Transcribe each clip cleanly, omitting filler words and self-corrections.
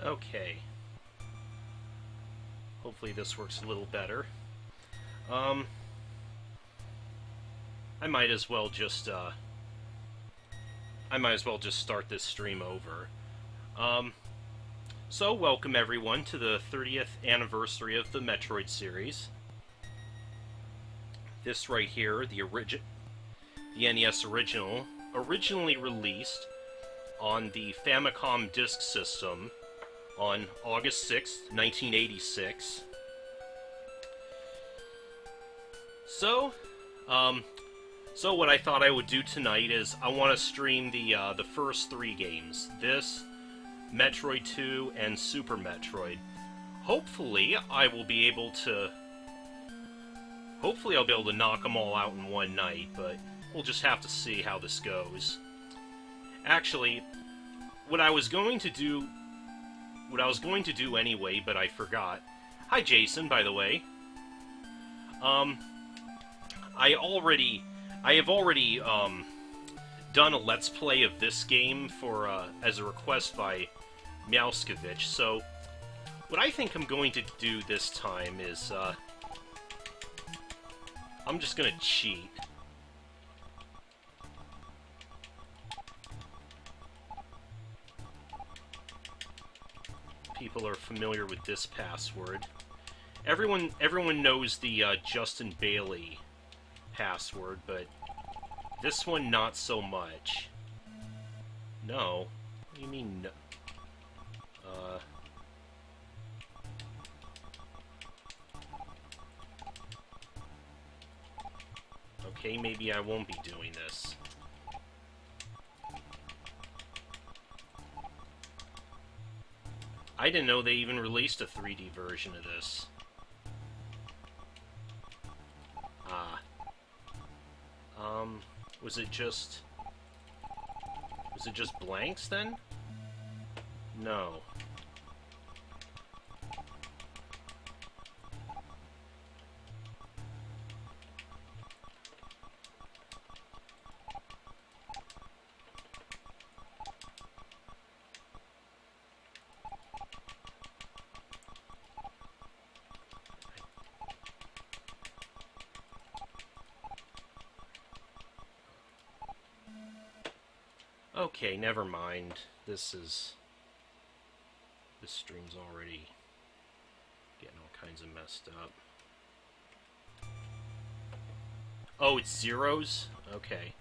Okay. Hopefully this works a little better. I might as well just start this stream over. So welcome everyone to the 30th anniversary of the Metroid series. This right here, the NES original, originally released on the Famicom Disk System on August 6th, 1986. So what I thought I would do tonight is I want to stream the first three games. This, Metroid 2, and Super Metroid. Hopefully I'll be able to knock them all out in one night, but we'll just have to see how this goes. Actually, what I was going to do anyway, but I forgot. Hi Jason, by the way. I have already done a Let's Play of this game for as a request by Meowskovich, so what I think I'm going to do this time is I'm just gonna cheat. People are familiar with this password. Everyone knows the Justin Bailey password, but this one not so much. No. What do you mean no? Okay, maybe I won't be doing this. I didn't know they even released a 3D version of this. Was it just blanks then? No. Okay, never mind. This stream's already getting all kinds of messed up. Oh, it's zeros? Okay.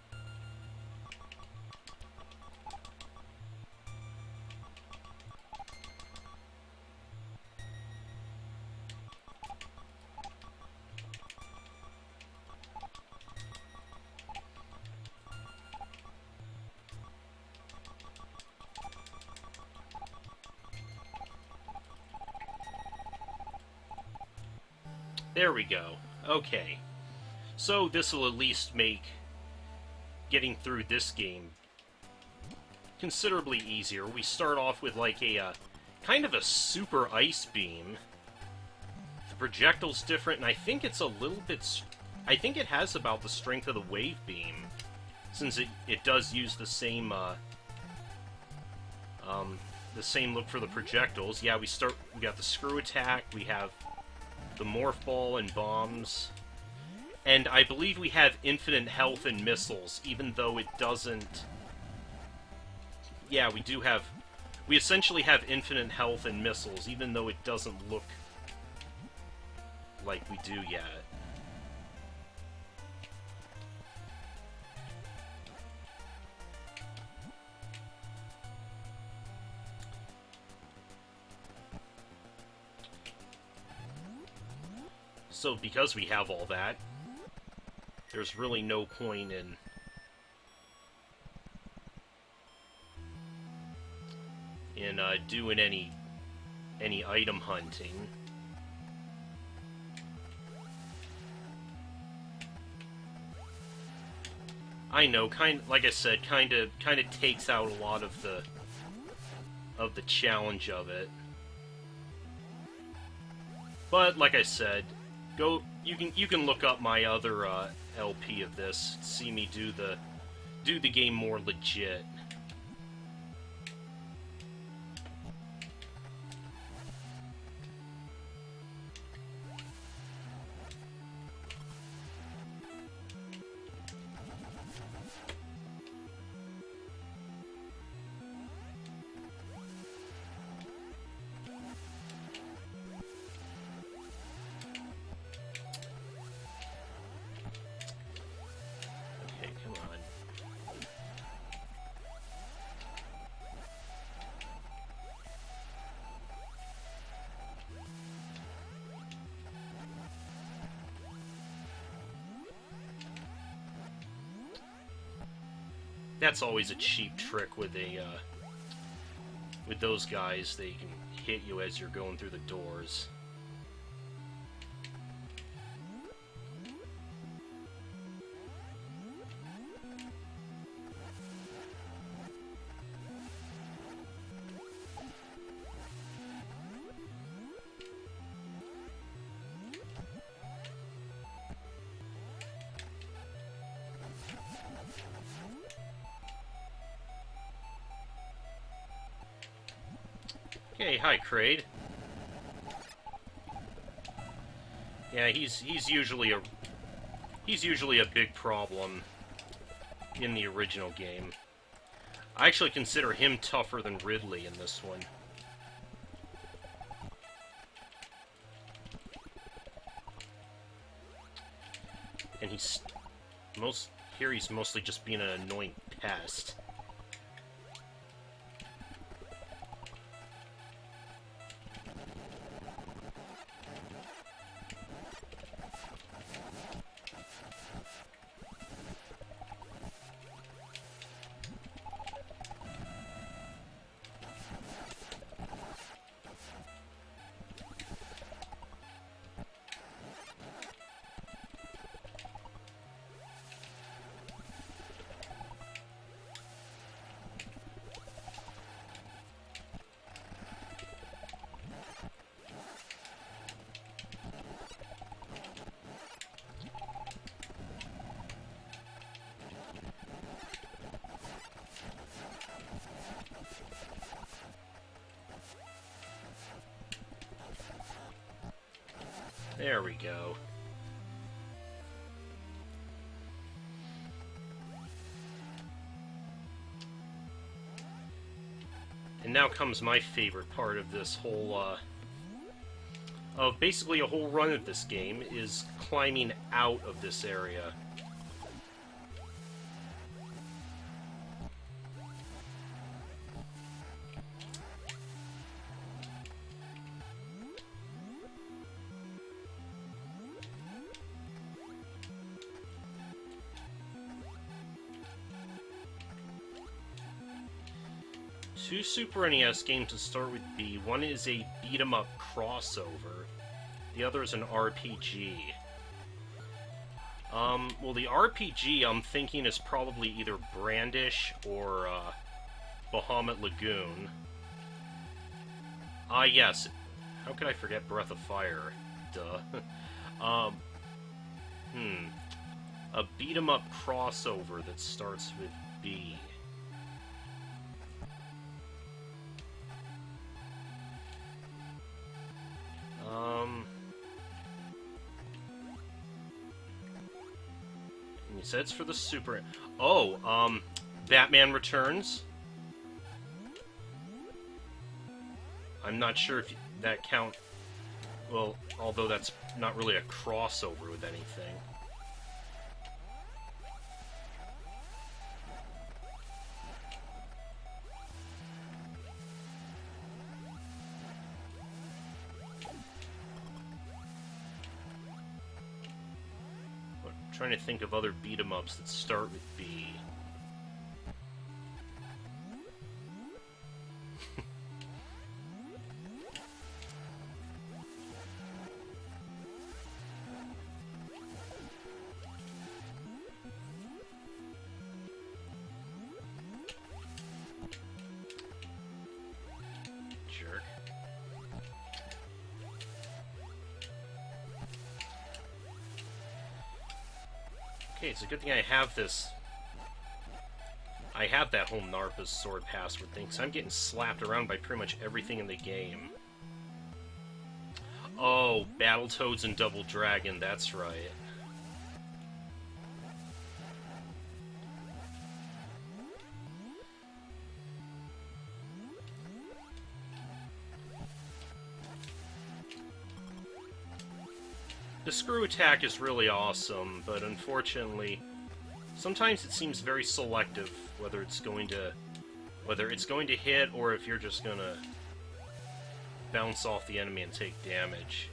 There we go. Okay. So this will at least make getting through this game considerably easier. We start off with like a kind of a super ice beam. The projectile's different, and I think it's a little bit... I think it has about the strength of the wave beam, since it does use the same look for the projectiles. Yeah, we got the screw attack, we have the morph ball and bombs, and I believe we have infinite health and missiles, even though it doesn't... Yeah, we essentially have infinite health and missiles, even though it doesn't look like we do yet. So because we have all that, there's really no point in doing any item hunting. I know, like I said, kind of takes out a lot of the challenge of it. But like I said, you can look up my other LP of this, see me do the game more legit. That's always a cheap trick with with those guys. They can hit you as you're going through the doors. Hey, hi, Kraid. Yeah, he's usually a big problem in the original game. I actually consider him tougher than Ridley in this one. And he's mostly just being an annoying pest. There we go. And now comes my favorite part of this whole, of basically a whole run of this game, is climbing out of this area. Two Super NES games to start with B. One is a beat-em-up crossover. The other is an RPG. Well, the RPG I'm thinking is probably either Brandish or Bahamut Lagoon. Ah, yes. How could I forget Breath of Fire? Duh. A beat-em-up crossover that starts with B. You said it's for the Super... Oh, Batman Returns? I'm not sure if that count... Well, although that's not really a crossover with anything. Trying to think of other beat-em-ups that start with B. Jerk. Okay, it's a good thing I have this. I have that whole Narpa's sword password thing, because I'm getting slapped around by pretty much everything in the game. Oh, Battletoads and Double Dragon, that's right. The screw attack is really awesome, but unfortunately, sometimes it seems very selective whether it's going to hit or if you're just gonna bounce off the enemy and take damage.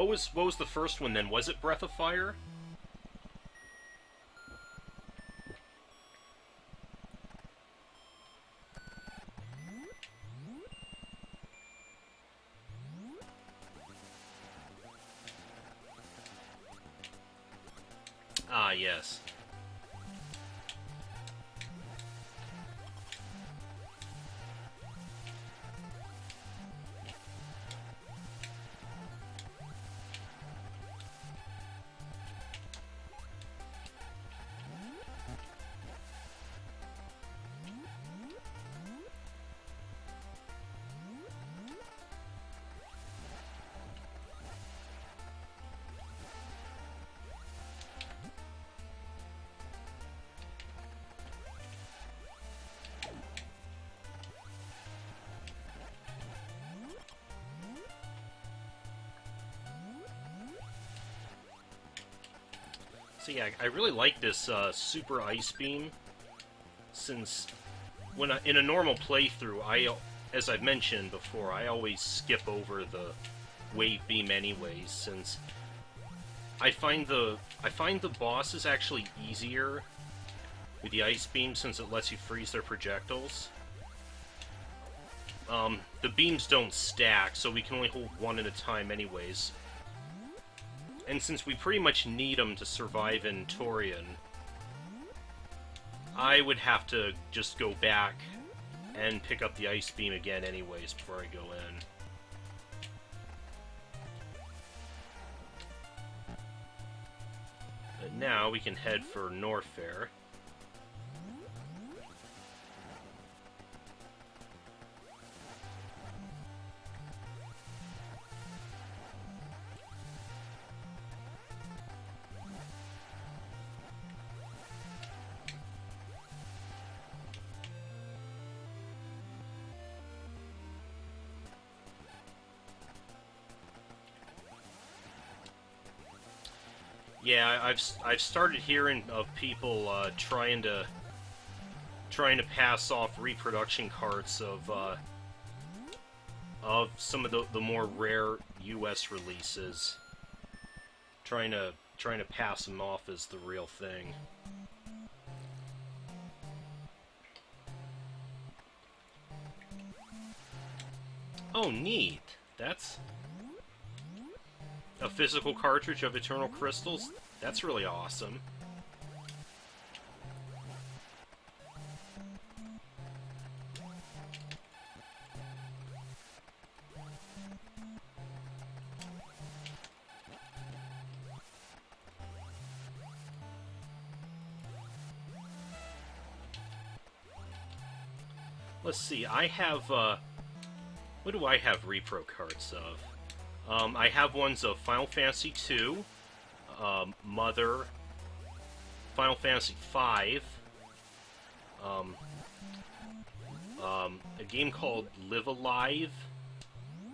what was the first one then? Was it Breath of Fire? Ah, yes. So yeah, I really like this Super Ice Beam, since in a normal playthrough, as I've mentioned before, I always skip over the Wave Beam anyways, since I find the bosses actually easier with the Ice Beam, since it lets you freeze their projectiles. The beams don't stack, so we can only hold one at a time anyways. And since we pretty much need them to survive in Torian, I would have to just go back and pick up the Ice Beam again anyways before I go in. But now we can head for Norfair. Yeah, I've started hearing of people trying to pass off reproduction carts of some of the more rare U.S. releases, trying to pass them off as the real thing. Oh, neat. That's a physical cartridge of Eternal Crystals? That's really awesome. Let's see, I have, what do I have repro carts of? I have ones of Final Fantasy II, Mother, Final Fantasy V, a game called Live Alive,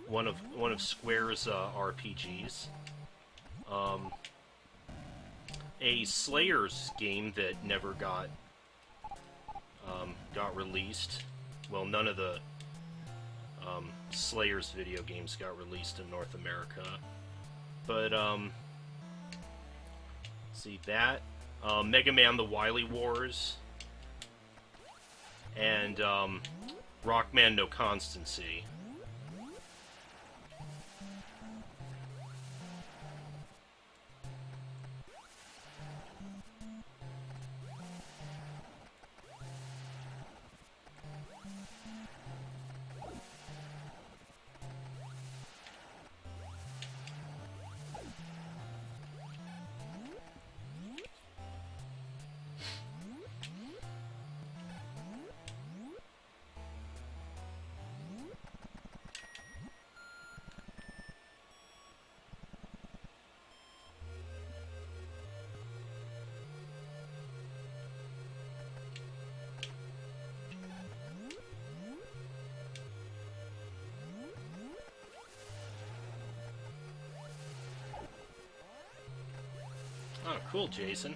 one of Square's RPGs, a Slayers game that never got released. Well, none of the Slayers video games got released in North America. But, see that, Mega Man The Wily Wars, and, Rockman No Constancy. Oh, cool, Jason.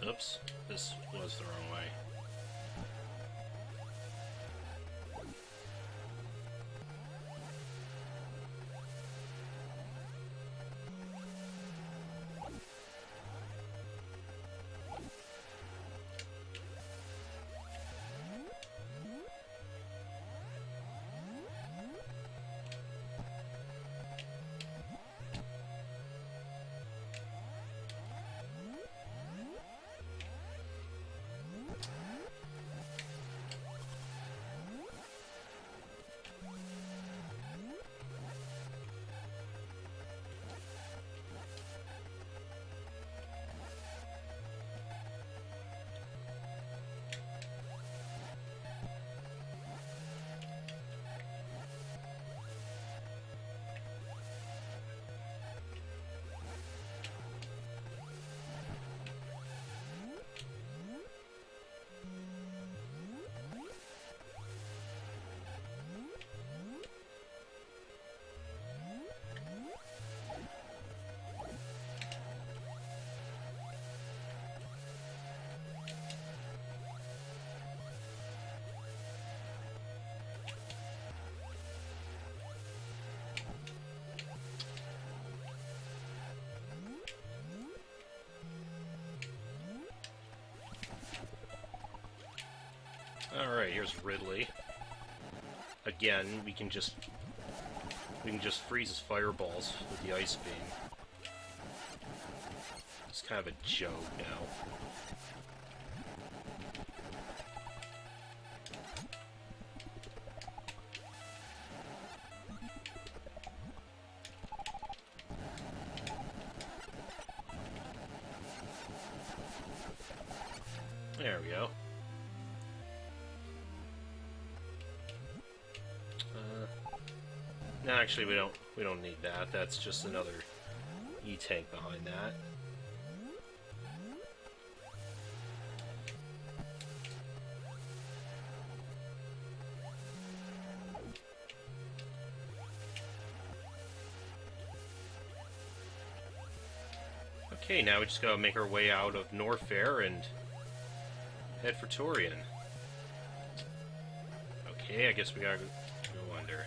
Oops, this was the wrong way. Alright, here's Ridley. Again, we can just freeze his fireballs with the ice beam. It's kind of a joke now. There we go. No, actually, we don't need that. That's just another E-tank behind that. Okay, now we just gotta make our way out of Norfair and head for Torian. Okay, I guess we gotta go under.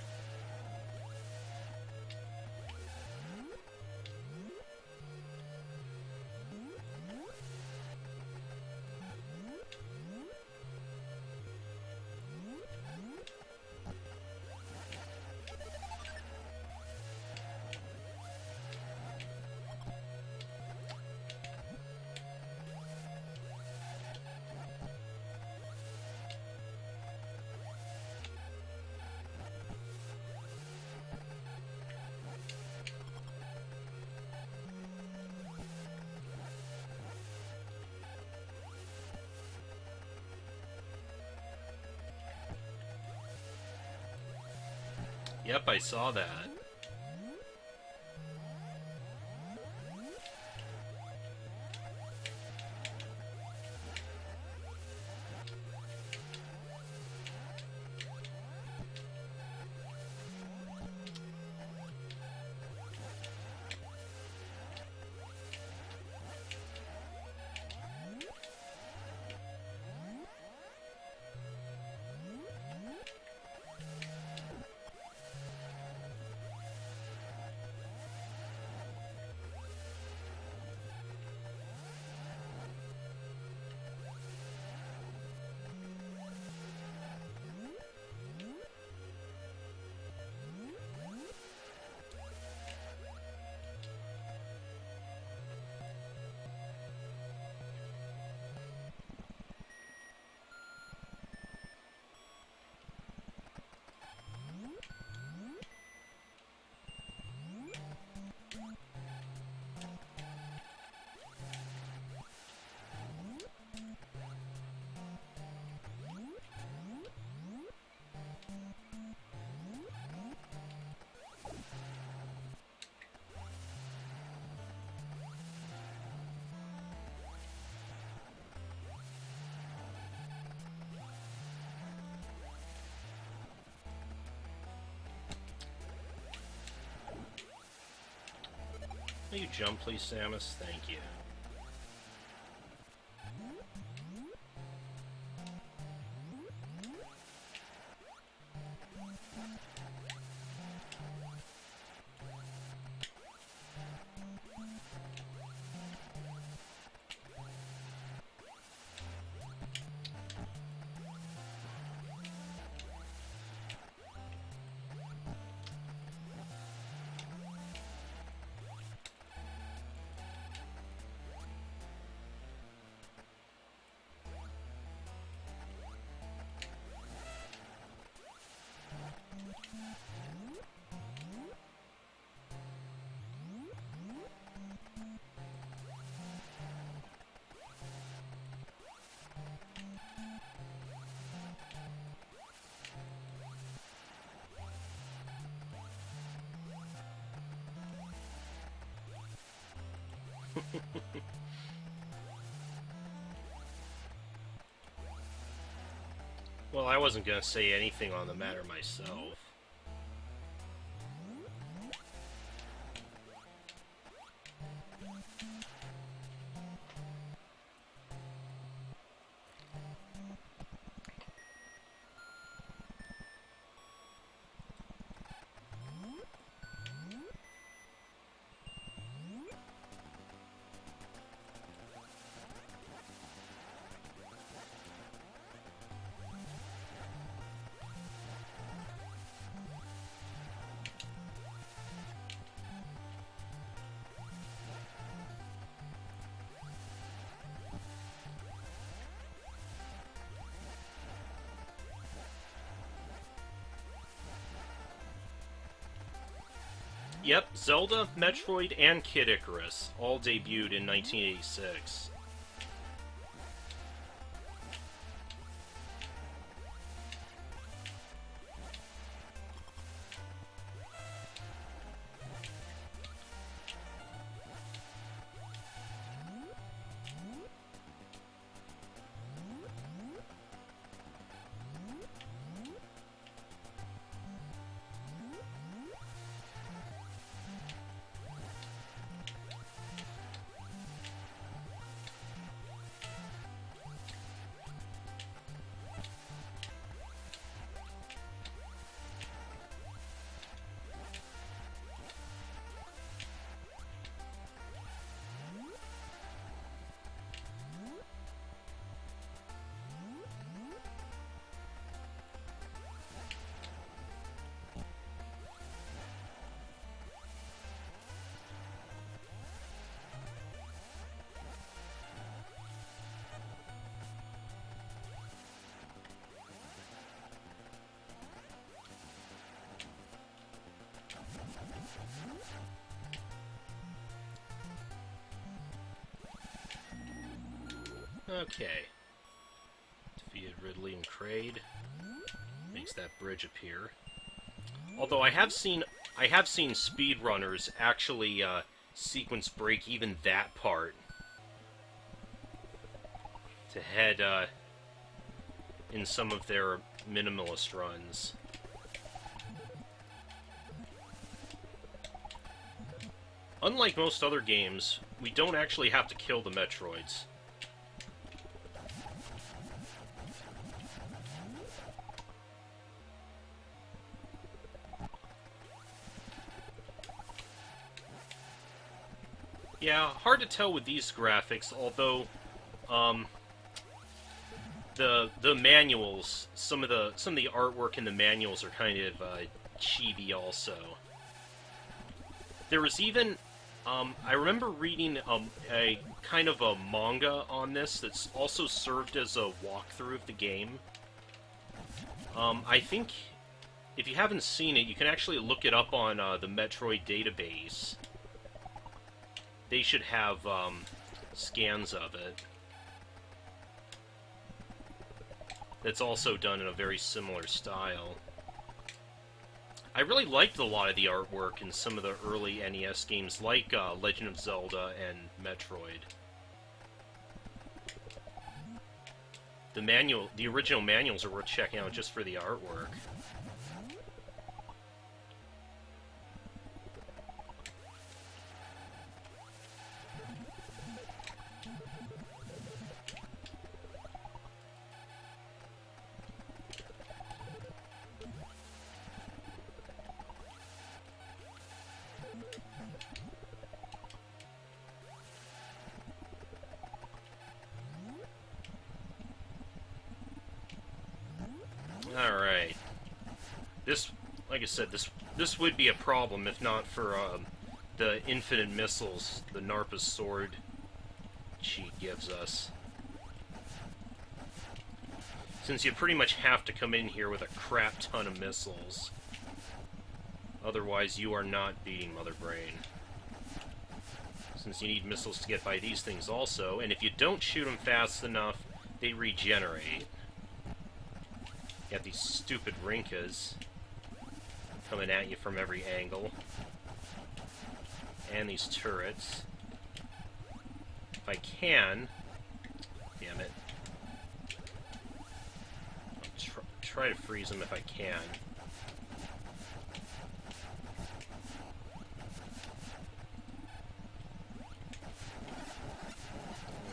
Yep, I saw that. Will you jump, please, Samus? Thank you. Well, I wasn't gonna say anything on the matter myself. Yep, Zelda, Metroid, and Kid Icarus all debuted in 1986. Okay. Defeated Ridley and Kraid. Makes that bridge appear. Although I have seen speedrunners actually sequence break even that part to head in some of their minimalist runs. Unlike most other games, we don't actually have to kill the Metroids. Yeah, hard to tell with these graphics, although the manuals, some of the artwork in the manuals are kind of chibi also. There was even I remember reading a kind of a manga on this that's also served as a walkthrough of the game. I think if you haven't seen it, you can actually look it up on the Metroid database. They should have scans of it. That's also done in a very similar style. I really liked a lot of the artwork in some of the early NES games, like Legend of Zelda and Metroid. The original manuals are worth checking out just for the artwork. Alright. This, like I said, this would be a problem if not for the infinite missiles the Narpa's sword cheat gives us. Since you pretty much have to come in here with a crap ton of missiles. Otherwise, you are not beating Mother Brain. Since you need missiles to get by these things also, and if you don't shoot them fast enough, they regenerate. You got these stupid Rinkas coming at you from every angle. And these turrets. If I can... Damn it. I'll try to freeze him if I can.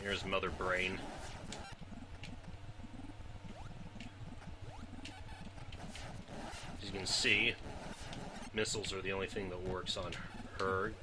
Here's Mother Brain. As you can see, missiles are the only thing that works on her.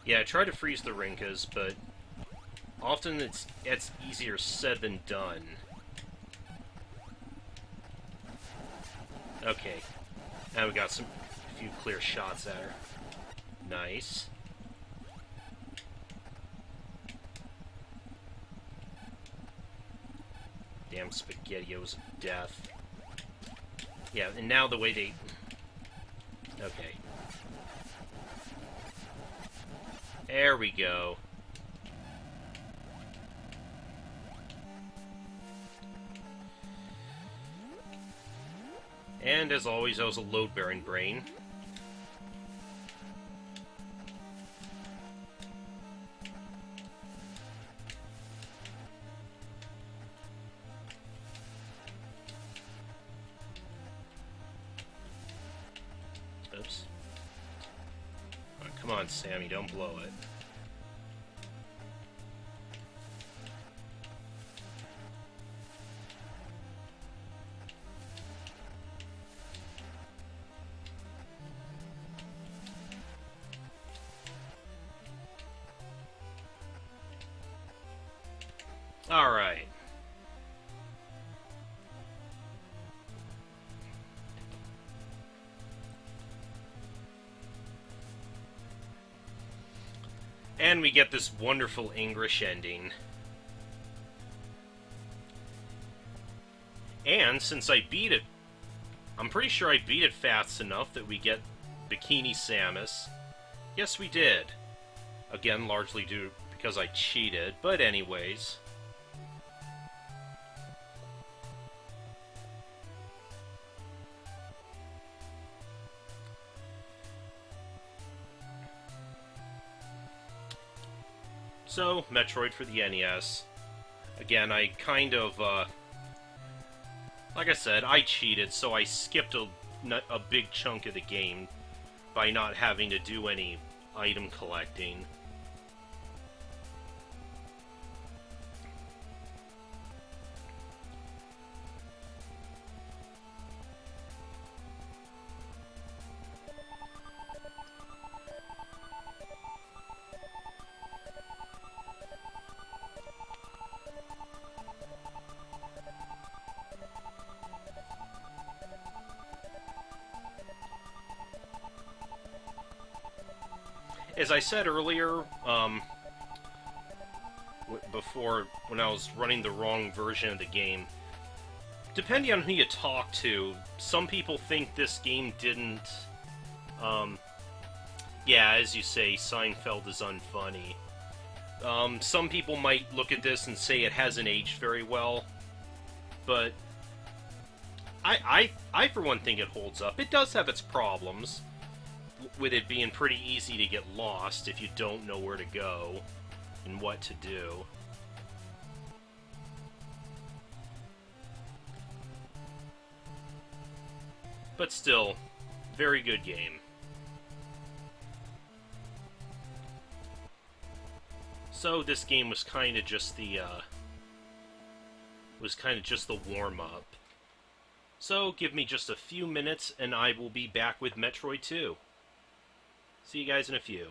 Yeah, I try to freeze the Rinkas, but often it's easier said than done. Okay, now we got a few clear shots at her. Nice. Damn SpaghettiOs of death. Yeah, and now the way they... Okay. There we go. And as always, that was a load-bearing brain. Oops. Oh, come on, Sammy, don't blow it. Alright. And we get this wonderful English ending. And since I beat it, I'm pretty sure I beat it fast enough that we get Bikini Samus. Yes, we did. Again, largely due because I cheated, but anyways. So, Metroid for the NES. Again, I kind of, like I said, I cheated, so I skipped a big chunk of the game by not having to do any item collecting. As I said earlier, before, when I was running the wrong version of the game, depending on who you talk to, some people think this game didn't, yeah, as you say, Seinfeld is unfunny. Some people might look at this and say it hasn't aged very well, but I for one think it holds up. It does have its problems, with it being pretty easy to get lost if you don't know where to go and what to do. But still, very good game. So this game was kind of just the warm-up. So give me just a few minutes and I will be back with Metroid 2. See you guys in a few.